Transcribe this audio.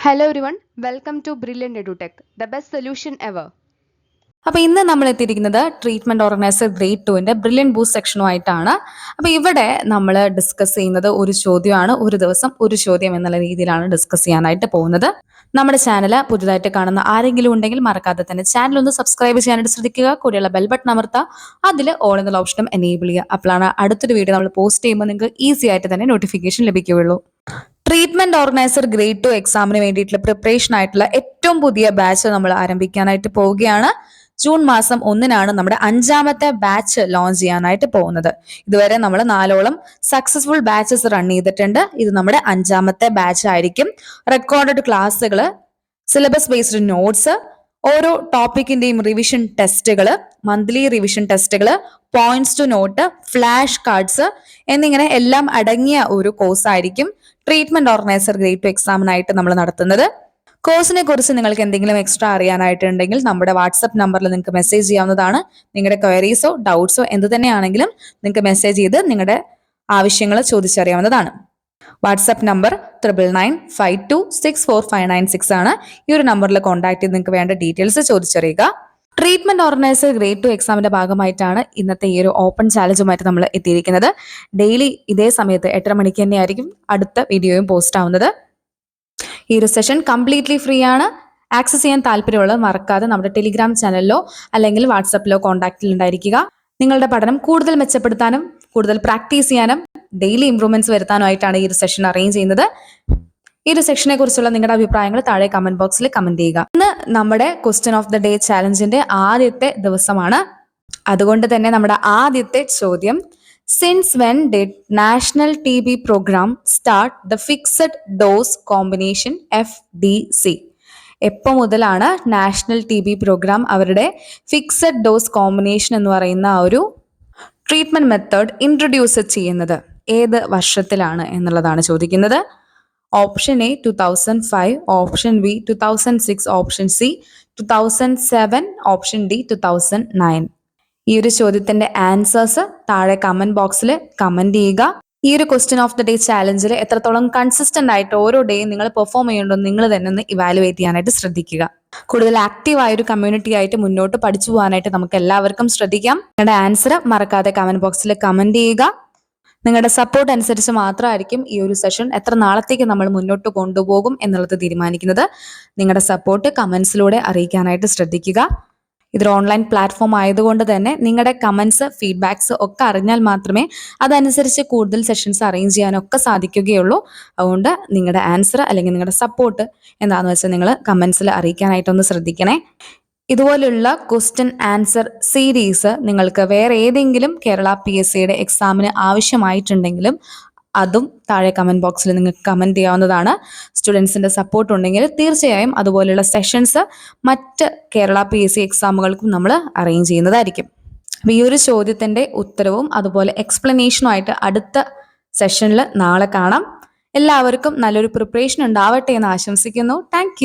Hello everyone, welcome to Brilliant EduTech, the best solution ever. അപ്പോൾ ഇന്ന് നമ്മൾ എത്തിയിരിക്കുന്നത് treatment organiser grade 2 brilliant boost സെക്ഷനുമായിട്ടാണ്. അപ്പോൾ ഇവിടെ നമ്മൾ ഡിസ്കസ് ചെയ്യുന്നത് ഒരു ചോദ്യമാണ്, ഒരു ദിവസം ഒരു ചോദ്യം എന്നുള്ള രീതിയിലാണ് ഡിസ്കസ് ചെയ്യാനായിട്ട് പോകുന്നത്. നമ്മുടെ ചാനൽ പുതുതായിട്ട് കാണുന്ന ആരെങ്കിലും ഉണ്ടെങ്കിൽ മറക്കാതെ തന്നെ ചാനൽ ഒന്ന് സബ്സ്ക്രൈബ് ചെയ്യാനായിട്ട് ശ്രദ്ധിക്കുക. കൂടെയുള്ള ബെൽ ബട്ടൺ അമർത്തുക, അതിൽ ഓൾ എന്നുള്ള ഓപ്ഷനും എനേബിൾ ചെയ്യുക. അപ്പോഴാണ് അടുത്തൊരു വീഡിയോ നമ്മൾ പോസ്റ്റ് ചെയ്യുമ്പോൾ നിങ്ങൾക്ക് ഈസി ആയിട്ട് തന്നെ നോട്ടിഫിക്കേഷൻ ലഭിക്കുകയുള്ളൂ. ട്രീറ്റ്മെന്റ് ഓർഗനൈസർ ഗ്രേഡ് 2 എക്സാമിന് വേണ്ടിയിട്ടുള്ള പ്രിപ്പറേഷൻ ആയിട്ടുള്ള ഏറ്റവും പുതിയ ബാച്ച് നമ്മൾ ആരംഭിക്കാനായിട്ട് പോവുകയാണ്. ജൂൺ മാസം 1-നാണ് നമ്മുടെ 5ാമത്തെ ബാച്ച് ലോഞ്ച് ചെയ്യാനായിട്ട് പോകുന്നത്. ഇതുവരെ നമ്മൾ 4ഓളം സക്സസ്ഫുൾ ബാച്ചസ് റൺ ചെയ്തിട്ടുണ്ട്. ഇത് നമ്മുടെ 5ാമത്തെ ബാച്ച് ആയിരിക്കും. റെക്കോർഡഡ് ക്ലാസ്സുകൾ, സിലബസ് ബേസ്ഡ് നോട്ട്സ്, ഓരോ ടോപ്പിക്കിന്റെയും റിവിഷൻ ടെസ്റ്റുകൾ, മന്ത്ലി റിവിഷൻ ടെസ്റ്റുകൾ, points to note, flash cards എന്നിങ്ങനെ എല്ലാം അടങ്ങിയ ഒരു കോഴ്സ് ആയിരിക്കും ട്രീറ്റ്മെന്റ് ഓർഗനൈസർ ഗ്രേഡ് 2 എക്സാമിനായിട്ട് നമ്മൾ നടത്തുന്നത്. കോഴ്സിനെ കുറിച്ച് നിങ്ങൾക്ക് എന്തെങ്കിലും എക്സ്ട്രാ അറിയാനായിട്ടുണ്ടെങ്കിൽ നമ്മുടെ വാട്സപ്പ് നമ്പറിൽ നിങ്ങൾക്ക് മെസ്സേജ് ചെയ്യാവുന്നതാണ്. നിങ്ങളുടെ ക്വയറീസോ ഡൗട്ട്സോ എന്ത് തന്നെയാണെങ്കിലും നിങ്ങൾക്ക് മെസ്സേജ് ചെയ്ത് നിങ്ങളുടെ ആവശ്യങ്ങൾ ചോദിച്ചറിയാവുന്നതാണ്. വാട്സപ്പ് നമ്പർ 9995264596 ആണ്. ഈ ഒരു നമ്പറിൽ കോൺടാക്ട് ചെയ്ത് നിങ്ങൾക്ക് വേണ്ട ഡീറ്റെയിൽസ് ചോദിച്ചറിയുക. ട്രീറ്റ്മെന്റ് ഓർഗനൈസർ ഗ്രേഡ് 2 എക്സാമിന്റെ ഭാഗമായിട്ടാണ് ഇന്നത്തെ ഈ ഒരു ഓപ്പൺ ചാലഞ്ചുമായിട്ട് നമ്മൾ എത്തിയിരിക്കുന്നത്. ഡെയിലി ഇതേ സമയത്ത് 8:30 മണിക്ക് തന്നെയായിരിക്കും അടുത്ത വീഡിയോയും പോസ്റ്റ് ആവുന്നത്. ഈ ഒരു സെഷൻ കംപ്ലീറ്റ്ലി ഫ്രീ ആണ്. ആക്സസ് ചെയ്യാൻ താല്പര്യമുള്ളത് മറക്കാതെ നമ്മുടെ ടെലിഗ്രാം ചാനലിലോ അല്ലെങ്കിൽ വാട്സപ്പിലോ കോൺടാക്റ്റിൽ ഉണ്ടായിരിക്കുക. നിങ്ങളുടെ പഠനം കൂടുതൽ മെച്ചപ്പെടുത്താനും കൂടുതൽ പ്രാക്ടീസ് ചെയ്യാനും ഡെയിലി ഇംപ്രൂവ്മെന്റ്സ് വരുത്താനുമായിട്ടാണ് ഈ ഒരു സെഷൻ അറേഞ്ച് ചെയ്യുന്നത്. ഈ ഒരു സെക്ഷനെ കുറിച്ചുള്ള നിങ്ങളുടെ അഭിപ്രായങ്ങൾ താഴെ കമന്റ് ബോക്സിൽ കമന്റ് ചെയ്യുക. ഇന്ന് നമ്മുടെ ക്വസ്റ്റ്യൻ ഓഫ് ദ ഡേ ചാലഞ്ചിന്റെ ആദ്യത്തെ ദിവസമാണ്. അതുകൊണ്ട് തന്നെ നമ്മുടെ ആദ്യത്തെ ചോദ്യം, Since when did National TB Program start the Fixed Dose Combination FDC? എപ്പോൾ മുതലാണ് നാഷണൽ TB പ്രോഗ്രാം അവരുടെ ഫിക്സഡ് ഡോസ് കോമ്പിനേഷൻ എന്ന് പറയുന്ന ആ ഒരു ട്രീറ്റ്മെന്റ് മെത്തേഡ് ഇൻട്രൊഡ്യൂസ് ചെയ്യുന്നത്? ഏത് വർഷത്തിലാണ് എന്നുള്ളതാണ് ചോദിക്കുന്നത്. Option A 2005, option B 2006, option C 2007, option D 2009. ഈ ഒരു ചോദ്യത്തിന്റെ ആൻസേഴ്സ് താഴെ കമന്റ് ബോക്സിൽ കമന്റ് ചെയ്യുക. ഈ ഒരു ക്വസ്റ്റ്യൻ ഓഫ് ദ ഡേ ചാലഞ്ചിൽ എത്രത്തോളം കൺസിസ്റ്റന്റ് ആയിട്ട് ഓരോ ഡേയും നിങ്ങൾ പെർഫോം ചെയ്യുന്നുണ്ടോ നിങ്ങൾ തന്നെ ഒന്ന് ഇവാലുവേറ്റ് ചെയ്യാനായിട്ട് ശ്രദ്ധിക്കുക. കൂടുതൽ ആക്റ്റീവ് ആയ ഒരു കമ്മ്യൂണിറ്റി ആയിട്ട് മുന്നോട്ട് പഠിച്ചു പോകാനായിട്ട് നമുക്ക് എല്ലാവർക്കും ശ്രദ്ധിക്കാം. നിങ്ങളുടെ ആൻസർ മറക്കാതെ കമന്റ് ബോക്സിൽ കമന്റ് ചെയ്യുക. നിങ്ങളുടെ സപ്പോർട്ട് അനുസരിച്ച് മാത്രമായിരിക്കും ഈ ഒരു സെഷൻ എത്ര നാളത്തേക്ക് നമ്മൾ മുന്നോട്ട് കൊണ്ടുപോകും എന്നുള്ളത് തീരുമാനിക്കുന്നത്. നിങ്ങളുടെ സപ്പോർട്ട് കമന്റ്സിലൂടെ അറിയിക്കാനായിട്ട് ശ്രദ്ധിക്കുക. ഇതൊരു ഓൺലൈൻ പ്ലാറ്റ്ഫോം ആയതുകൊണ്ട് തന്നെ നിങ്ങളുടെ കമന്റ്സ്, ഫീഡ്ബാക്സ് ഒക്കെ അറിഞ്ഞാൽ മാത്രമേ അതനുസരിച്ച് കൂടുതൽ സെഷൻസ് അറേഞ്ച് ചെയ്യാനൊക്കെ സാധിക്കുകയുള്ളൂ. അതുകൊണ്ട് നിങ്ങളുടെ ആൻസർ അല്ലെങ്കിൽ നിങ്ങളുടെ സപ്പോർട്ട് എന്താണെന്ന് വെച്ചാൽ നിങ്ങൾ കമന്റ്സിൽ അറിയിക്കാനായിട്ടൊന്ന് ശ്രദ്ധിക്കണേ. ഇതുപോലുള്ള ക്വസ്റ്റ്യൻ ആൻസർ സീരീസ് നിങ്ങൾക്ക് വേറെ ഏതെങ്കിലും കേരള PSCയുടെ എക്സാമിന് ആവശ്യമായിട്ടുണ്ടെങ്കിലും അതും താഴെ കമന്റ് ബോക്സിൽ നിങ്ങൾക്ക് കമന്റ് ചെയ്യാവുന്നതാണ്. സ്റ്റുഡൻസിന്റെ സപ്പോർട്ട് ഉണ്ടെങ്കിൽ തീർച്ചയായും അതുപോലെയുള്ള സെഷൻസ് മറ്റ് കേരള PSC എക്സാമുകൾക്കും നമ്മൾ അറേഞ്ച് ചെയ്യുന്നതായിരിക്കും. ഈ ഒരു ചോദ്യത്തിന്റെ ഉത്തരവും അതുപോലെ എക്സ്പ്ലനേഷനുമായിട്ട് അടുത്ത സെഷനിൽ നാളെ കാണാം. എല്ലാവർക്കും നല്ലൊരു പ്രിപ്പറേഷൻ ഉണ്ടാവട്ടെ എന്ന് ആശംസിക്കുന്നു. താങ്ക്